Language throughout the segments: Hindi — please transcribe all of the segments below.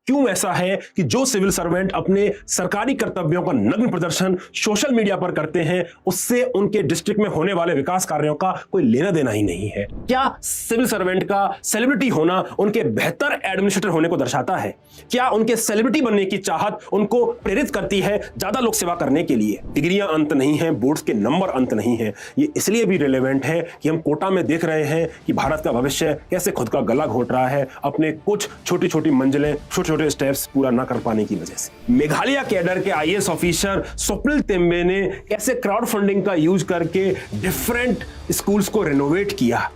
क्यों ऐसा है कि जो सिविल सर्वेंट अपने सरकारी कर्तव्यों का नग्न प्रदर्शन सोशल मीडिया पर करते हैं उससे उनके डिस्ट्रिक्ट में होने वाले विकास कार्यों का कोई लेना देना ही नहीं है। क्या सिविल सर्वेंट का सेलिब्रिटी होना उनके बेहतर एडमिनिस्ट्रेटर होने को दर्शाता है? क्या उनके सेलिब्रिटी बनने की चाहत उनको प्रेरित करती है ज्यादा लोक सेवा करने के लिए? डिग्रियां अंत नहीं है, बोर्ड्स के नंबर अंत नहीं है। ये इसलिए भी रिलेवेंट है कि हम कोटा में देख रहे हैं कि भारत का भविष्य कैसे खुद का गला घोट रहा है अपने कुछ छोटी छोटी मंजिलें, छोटे छोटे स्टेप्स पूरा ना कर पाने की वजह से। मेघालय कैडर के आईएएस ऑफिसर स्वप्निल टेम्बे ने कैसे क्राउड फंडिंग का यूज करके डिफरेंट स्कूल्स को रेनोवेट किया।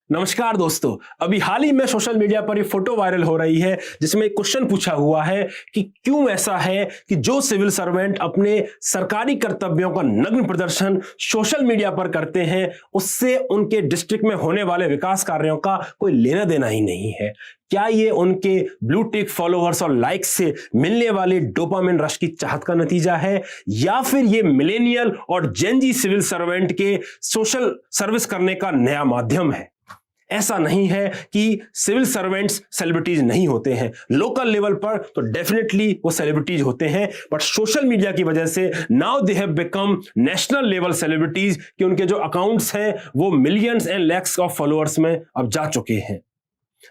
नमस्कार दोस्तों, अभी हाल ही में सोशल मीडिया पर ये फोटो वायरल हो रही है जिसमें एक क्वेश्चन पूछा हुआ है कि क्यों ऐसा है कि जो सिविल सर्वेंट अपने सरकारी कर्तव्यों का नग्न प्रदर्शन सोशल मीडिया पर करते हैं उससे उनके डिस्ट्रिक्ट में होने वाले विकास कार्यों का कोई लेना देना ही नहीं है। क्या ये उनके ब्लू टिक फॉलोअर्स और लाइक्स से मिलने वाले डोपामिन रश की चाहत का नतीजा है, या फिर ये मिलेनियल और जेन जी सिविल सर्वेंट के सोशल सर्विस करने का नया माध्यम है? ऐसा नहीं है कि सिविल सर्वेंट्स सेलिब्रिटीज नहीं होते हैं। लोकल लेवल पर तो डेफिनेटली वो सेलिब्रिटीज होते हैं, बट सोशल मीडिया की वजह से now they have become national level celebrities कि उनके जो अकाउंट्स हैं वो millions and lakhs of followers में अब जा चुके हैं।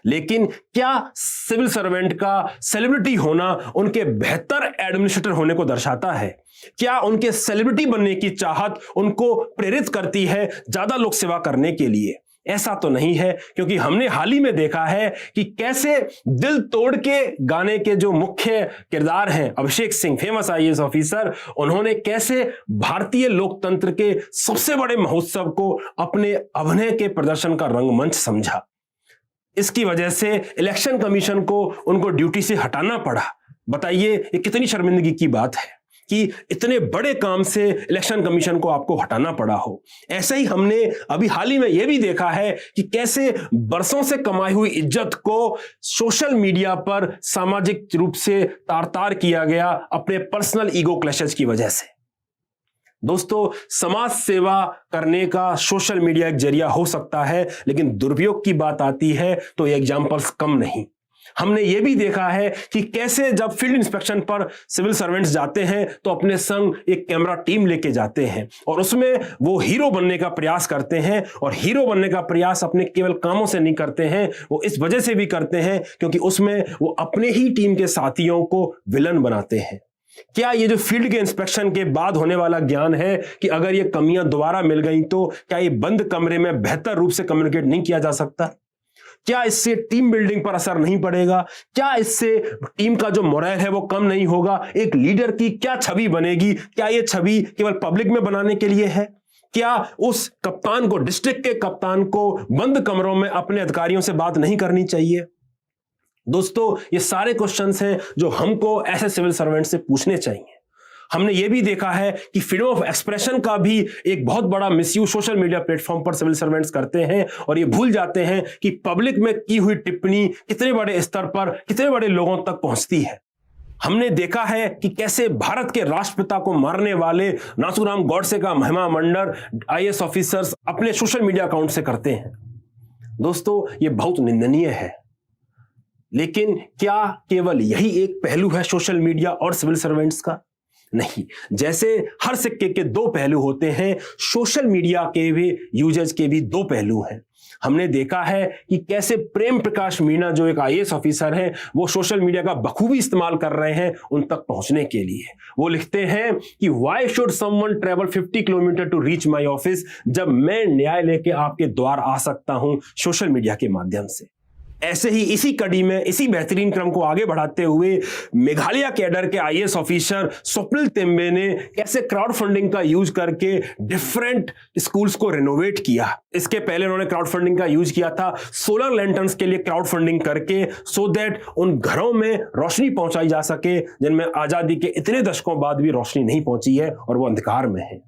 लेकिन क्या सिविल सर्वेंट का सेलिब्रिटी होना उनके बेहतर एडमिनिस्ट्रेटर होने को दर्शाता है? क्या उनके सेलिब्रिटी बनने की चाहत उनको प्रेरित करती है ज्यादा लोक सेवा करने के लिए? ऐसा तो नहीं है, क्योंकि हमने हाल ही में देखा है कि कैसे दिल तोड़ के गाने के जो मुख्य किरदार हैं Abhishek Singh, famous IAS officer, उन्होंने कैसे भारतीय लोकतंत्र के सबसे बड़े महोत्सव को अपने अभिनय के प्रदर्शन का रंगमंच समझा। इसकी वजह से इलेक्शन कमीशन को उनको ड्यूटी से हटाना पड़ा। बताइए ये कितनी शर्मिंदगी की बात है कि इतने बड़े काम से इलेक्शन कमीशन को आपको हटाना पड़ा हो। ऐसे ही हमने अभी हाल ही में यह भी देखा है कि कैसे बरसों से कमाई हुई इज्जत को सोशल मीडिया पर सामाजिक रूप से तार-तार किया गया अपने पर्सनल ईगो क्लैशेस की वजह से। दोस्तों, समाज सेवा करने का सोशल मीडिया एक जरिया हो सकता है, लेकिन दुरुपयोग की बात आती है तो ये एग्जाम्पल्स कम नहीं। हमने ये भी देखा है कि कैसे जब फील्ड इंस्पेक्शन पर सिविल सर्वेंट्स जाते हैं तो अपने संग एक कैमरा टीम लेके जाते हैं और उसमें वो हीरो बनने का प्रयास करते हैं। और हीरो बनने का प्रयास अपने केवल कामों से नहीं करते हैं, वो इस वजह से भी करते हैं क्योंकि उसमें वो अपने ही टीम के साथियों को विलन बनाते हैं। क्या ये जो फील्ड के इंस्पेक्शन के बाद होने वाला ज्ञान है कि अगर ये कमियां दोबारा मिल गई तो क्या ये बंद कमरे में बेहतर रूप से कम्युनिकेट नहीं किया जा सकता? क्या इससे टीम बिल्डिंग पर असर नहीं पड़ेगा? क्या इससे टीम का जो मोरल है वो कम नहीं होगा? एक लीडर की क्या छवि बनेगी? क्या ये छवि केवल पब्लिक में बनाने के लिए है? क्या उस कप्तान को, डिस्ट्रिक्ट के कप्तान को बंद कमरों में अपने अधिकारियों से बात नहीं करनी चाहिए? दोस्तों, ये सारे क्वेश्चंस हैं जो हमको ऐसे सिविल सर्वेंट से पूछने चाहिए। हमने ये भी देखा है कि फ्रीडम ऑफ एक्सप्रेशन का भी एक बहुत बड़ा मिसयूज सोशल मीडिया प्लेटफॉर्म पर सिविल सर्वेंट्स करते हैं और ये भूल जाते हैं कि पब्लिक में की हुई टिप्पणी कितने बड़े स्तर पर, कितने बड़े लोगों तक पहुंचती है। हमने देखा है कि कैसे भारत के राष्ट्रपिता को मारने वाले नाथूराम गॉडसे का महिमा मंडन आईएएस ऑफिसर्स अपने सोशल मीडिया अकाउंट से करते हैं। दोस्तों, ये बहुत निंदनीय है। लेकिन क्या केवल यही एक पहलू है सोशल मीडिया और सिविल सर्वेंट्स का? नहीं, जैसे हर सिक्के के दो पहलू होते हैं, सोशल मीडिया के भी यूजर्स के भी दो पहलू हैं। हमने देखा है कि कैसे प्रेम प्रकाश मीणा जो एक आईएएस ऑफिसर हैं, वो सोशल मीडिया का बखूबी इस्तेमाल कर रहे हैं उन तक पहुंचने के लिए। वो लिखते हैं कि why should someone travel 50 kilometre to reach my office, जब मैं न्याय लेके आपके द्वार आ सकता हूं सोशल मीडिया के माध्यम से। ऐसे ही इसी कड़ी में, इसी बेहतरीन क्रम को आगे बढ़ाते हुए मेघालय कैडर के आईएएस ऑफिसर स्वप्निल टेम्बे ने कैसे क्राउड फंडिंग का यूज करके डिफरेंट स्कूल्स को रेनोवेट किया। इसके पहले उन्होंने क्राउड फंडिंग का यूज किया था सोलर लैंटर्न्स के लिए क्राउड फंडिंग करके, सो दैट उन घरों में रोशनी पहुंचाई जा सके जिनमें आजादी के इतने दशकों बाद भी रोशनी नहीं पहुंची है और वो अंधकार में है।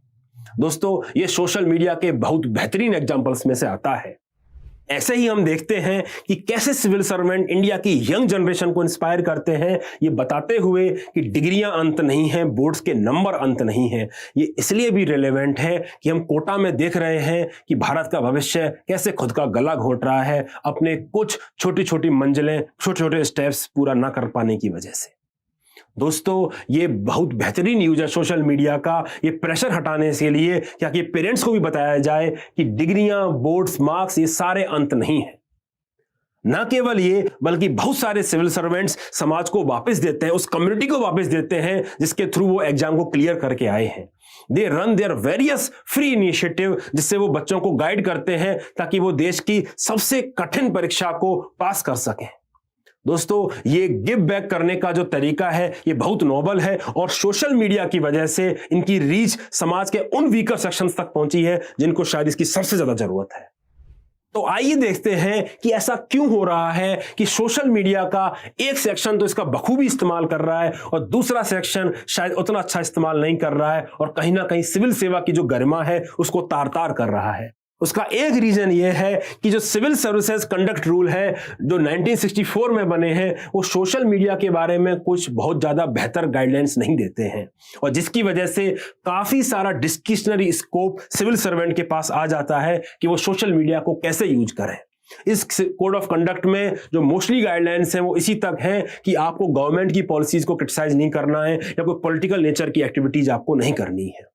दोस्तों, ये सोशल मीडिया के बहुत बेहतरीन एग्जाम्पल्स में से आता है। ऐसे ही हम देखते हैं कि कैसे सिविल सर्वेंट इंडिया की यंग जनरेशन को इंस्पायर करते हैं, ये बताते हुए कि डिग्रियां अंत नहीं हैं, बोर्ड्स के नंबर अंत नहीं हैं। ये इसलिए भी रिलेवेंट है कि हम कोटा में देख रहे हैं कि भारत का भविष्य कैसे खुद का गला घोट रहा है अपने कुछ छोटी छोटी मंजिलें, छोटे छोटे स्टेप्स पूरा ना कर पाने की वजह से। दोस्तों, ये बहुत बेहतरीन न्यूज है सोशल मीडिया का, ये प्रेशर हटाने के लिए, ताकि पेरेंट्स को भी बताया जाए कि डिग्रियां, बोर्ड्स, मार्क्स ये सारे अंत नहीं है। ना केवल ये, बल्कि बहुत सारे सिविल सर्वेंट्स समाज को वापस देते हैं, उस कम्युनिटी को वापस देते हैं जिसके थ्रू वो एग्जाम को क्लियर करके आए हैं। They run their various free initiative, जिससे वो बच्चों को गाइड करते हैं ताकि वो देश की सबसे कठिन परीक्षा को पास कर सकें। दोस्तों, ये गिव बैक करने का जो तरीका है ये बहुत नोबल है और सोशल मीडिया की वजह से इनकी रीच समाज के उन वीकर सेक्शंस तक पहुंची है जिनको शायद इसकी सबसे ज्यादा जरूरत है। तो आइए देखते हैं कि ऐसा क्यों हो रहा है कि सोशल मीडिया का एक सेक्शन तो इसका बखूबी इस्तेमाल कर रहा है और दूसरा सेक्शन शायद उतना अच्छा इस्तेमाल नहीं कर रहा है और कहीं ना कहीं सिविल सेवा की जो गरिमा है उसको तार तार कर रहा है। उसका एक रीजन ये है कि जो सिविल सर्विसेज कंडक्ट रूल है जो 1964 में बने हैं, वो सोशल मीडिया के बारे में कुछ बहुत ज्यादा बेहतर गाइडलाइंस नहीं देते हैं और जिसकी वजह से काफी सारा डिस्क्रिशनरी स्कोप सिविल सर्वेंट के पास आ जाता है कि वो सोशल मीडिया को कैसे यूज करें। इस कोड ऑफ कंडक्ट में जो मोस्टली गाइडलाइंस हैं वो इसी तक हैं कि आपको गवर्नमेंट की पॉलिसीज को क्रिटिसाइज नहीं करना है या कोई पॉलिटिकल नेचर की एक्टिविटीज आपको नहीं करनी है।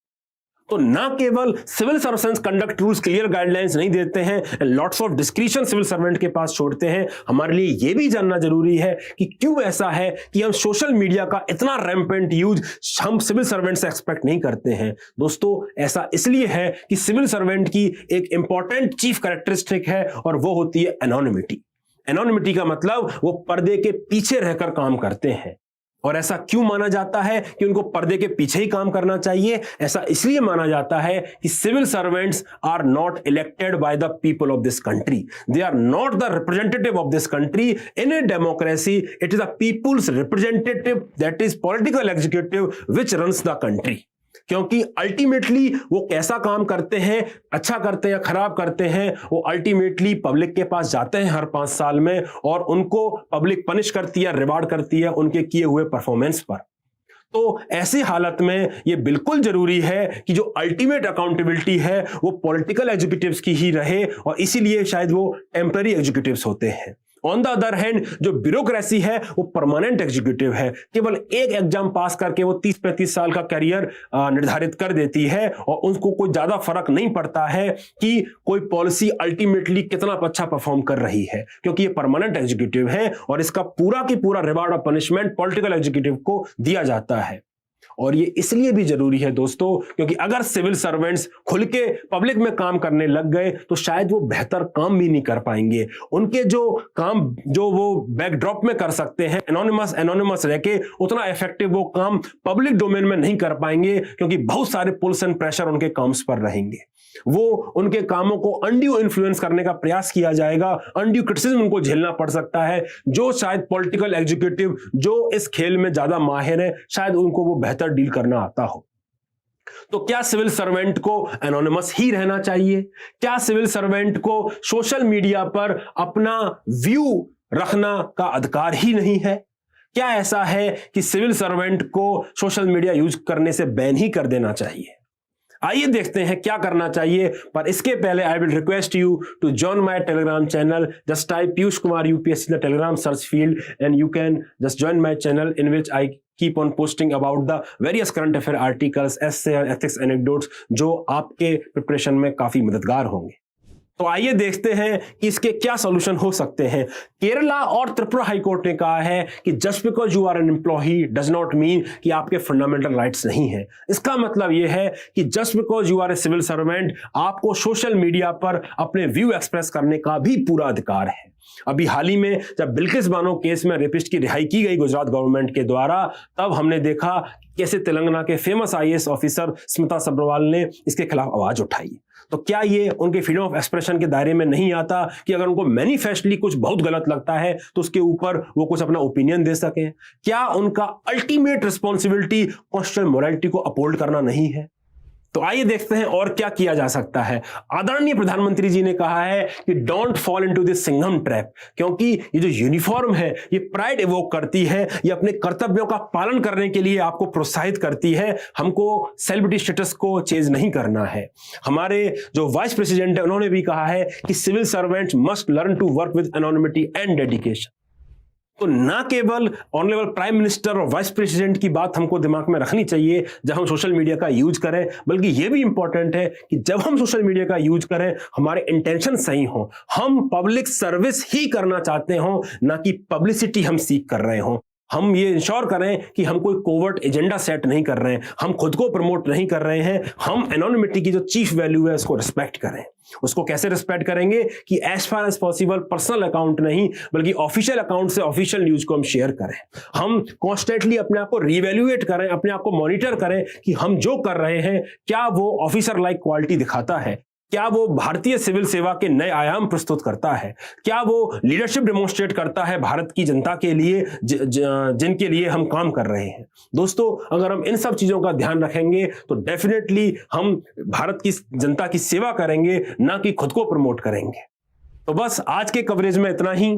तो ना केवल civil services conduct rules clear guidelines नहीं देते हैं, lots of discretion civil servant के पास छोड़ते हैं, हमारे लिए यह भी जानना जरूरी है कि क्यों ऐसा है कि हम सोशल मीडिया का इतना रैम्पेंट यूज हम सिविल सर्वेंट से एक्सपेक्ट नहीं करते हैं। दोस्तों, ऐसा इसलिए है कि सिविल सर्वेंट की एक इंपॉर्टेंट चीफ कैरेक्टरिस्टिक है और वो होती है एनोनिमिटी। एनोनिमिटी का मतलब वो पर्दे के पीछे रहकर काम करते हैं। और ऐसा क्यों माना जाता है कि उनको पर्दे के पीछे ही काम करना चाहिए? ऐसा इसलिए माना जाता है कि civil servants are not elected by the people of this country, they are not the representative of this country. In a democracy it is the people's representative, that is political executive which runs the country. क्योंकि अल्टीमेटली वो कैसा काम करते हैं, अच्छा करते हैं या खराब करते हैं, वो अल्टीमेटली पब्लिक के पास जाते हैं हर 5 साल में और उनको पब्लिक पनिश करती है, रिवार्ड करती है उनके किए हुए परफॉर्मेंस पर। तो ऐसी हालत में ये बिल्कुल जरूरी है कि जो अल्टीमेट अकाउंटेबिलिटी है वो पॉलिटिकल एग्जीक्यूटिव्स की ही रहे और इसीलिए शायद वो टेम्पररी एग्जीक्यूटिव्स होते हैं। ऑन द अदर हैंड जो ब्यूरोक्रेसी है वो परमानेंट एग्जीक्यूटिव है, केवल एक एग्जाम पास करके वो 30-35 साल का करियर निर्धारित कर देती है और उनको कोई ज्यादा फर्क नहीं पड़ता है कि कोई पॉलिसी अल्टीमेटली कितना अच्छा परफॉर्म कर रही है, क्योंकि ये परमानेंट एग्जीक्यूटिव है और इसका पूरा की पूरा रिवार्ड और पनिशमेंट पॉलिटिकल एग्जीक्यूटिव को दिया जाता है। और ये इसलिए भी जरूरी है दोस्तों क्योंकि अगर सिविल सर्वेंट्स खुल के पब्लिक में काम करने लग गए तो शायद वो बेहतर काम भी नहीं कर पाएंगे। उनके जो काम जो वो बैकड्रॉप में कर सकते हैं एनोनिमस रह के, उतना इफेक्टिव वो काम पब्लिक डोमेन में नहीं कर पाएंगे क्योंकि बहुत सारे पुल्स एंड प्रेशर उनके काम्स पर रहेंगे। वो उनके कामों को अनड्यू इन्फ्लुएंस करने का प्रयास किया जाएगा, अनड्यू क्रिटिसिज्म उनको झेलना पड़ सकता है। जो शायद पॉलिटिकल एग्जीक्यूटिव जो इस खेल में ज्यादा माहिर है शायद उनको वो बेहतर डील करना आता हो। तो क्या सिविल सर्वेंट को एनोनिमस ही रहना चाहिए? क्या सिविल सर्वेंट को सोशल मीडिया पर अपना व्यू रखना का अधिकार ही नहीं है? क्या ऐसा है कि सिविल सर्वेंट को सोशल मीडिया यूज करने से बैन ही कर देना चाहिए? आइए देखते हैं क्या करना चाहिए, पर इसके पहले I will request you to join my Telegram channel. Just type Piyush Kumar UPSC in the Telegram search field and you can just join my channel in which I keep on posting about the various current affair articles, essay and ethics anecdotes जो आपके प्रिपरेशन में काफी मददगार होंगे। तो आइए देखते हैं कि इसके क्या सॉल्यूशन हो सकते हैं। केरला और त्रिपुरा हाईकोर्ट ने कहा है कि just because you are an employee does not mean कि आपके फंडामेंटल राइट्स नहीं है। इसका मतलब यह है कि just because you are a civil servant आपको सोशल मीडिया पर अपने व्यू एक्सप्रेस करने का भी पूरा अधिकार है। अभी हाल ही में जब बिल्किस बानो केस में रेपिस्ट की रिहाई की गई गुजरात गवर्नमेंट के द्वारा, तब हमने देखा कैसे तेलंगाना के famous IAS officer Smita Sabharwal ने इसके खिलाफ आवाज उठाई। तो क्या ये उनके फ्रीडम ऑफ एक्सप्रेशन के दायरे में नहीं आता कि अगर उनको मैनिफेस्टली कुछ बहुत गलत लगता है तो उसके ऊपर वो कुछ अपना ओपिनियन दे सकें? क्या उनका अल्टीमेट रिस्पॉन्सिबिलिटी कॉन्स्टिट्यूशनल मोरालिटी को अपहोल्ड करना नहीं है? तो आइए देखते हैं और क्या किया जा सकता है। आदरणीय प्रधानमंत्री जी ने कहा है कि don't fall into this Singham trap, क्योंकि ये जो यूनिफॉर्म है ये प्राइड इवोक करती है, ये अपने कर्तव्यों का पालन करने के लिए आपको प्रोत्साहित करती है। हमको सेलिब्रिटी स्टेटस को चेंज नहीं करना है। हमारे जो वाइस प्रेसिडेंट है उन्होंने भी कहा है कि civil servants must learn to work with anonymity and dedication. तो ना केवल ऑनरेबल प्राइम मिनिस्टर और वाइस प्रेसिडेंट की बात हमको दिमाग में रखनी चाहिए जब हम सोशल मीडिया का यूज करें, बल्कि यह भी इंपॉर्टेंट है कि जब हम सोशल मीडिया का यूज करें हमारे इंटेंशन सही हो, हम पब्लिक सर्विस ही करना चाहते हो, ना कि पब्लिसिटी हम सीख कर रहे हो। हम ये इंश्योर करें कि हम कोई कोवर्ट एजेंडा सेट नहीं कर रहे हैं, हम खुद को प्रमोट नहीं कर रहे हैं, हम एनोनिमिटी की जो चीफ वैल्यू है उसको रिस्पेक्ट करें। उसको कैसे रिस्पेक्ट करेंगे कि as far as possible personal account नहीं बल्कि ऑफिशियल अकाउंट से ऑफिशियल न्यूज को हम शेयर करें। हम कॉन्स्टेंटली अपने आप को रिवैल्यूएट करें, अपने आप को मॉनिटर करें कि हम जो कर रहे हैं क्या वो ऑफिसर लाइक क्वालिटी दिखाता है, क्या वो भारतीय सिविल सेवा के नए आयाम प्रस्तुत करता है, क्या वो लीडरशिप डेमोन्स्ट्रेट करता है भारत की जनता के लिए जिनके लिए हम काम कर रहे हैं। दोस्तों, अगर हम इन सब चीजों का ध्यान रखेंगे तो डेफिनेटली हम भारत की जनता की सेवा करेंगे, ना कि खुद को प्रमोट करेंगे। तो बस आज के कवरेज में इतना ही,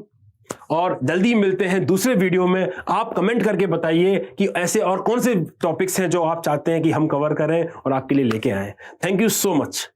और जल्दी मिलते हैं दूसरे वीडियो में। आप कमेंट करके बताइए कि ऐसे और कौन से टॉपिक्स हैं जो आप चाहते हैं कि हम कवर करें और आपके लिए लेके आए। Thank you so much.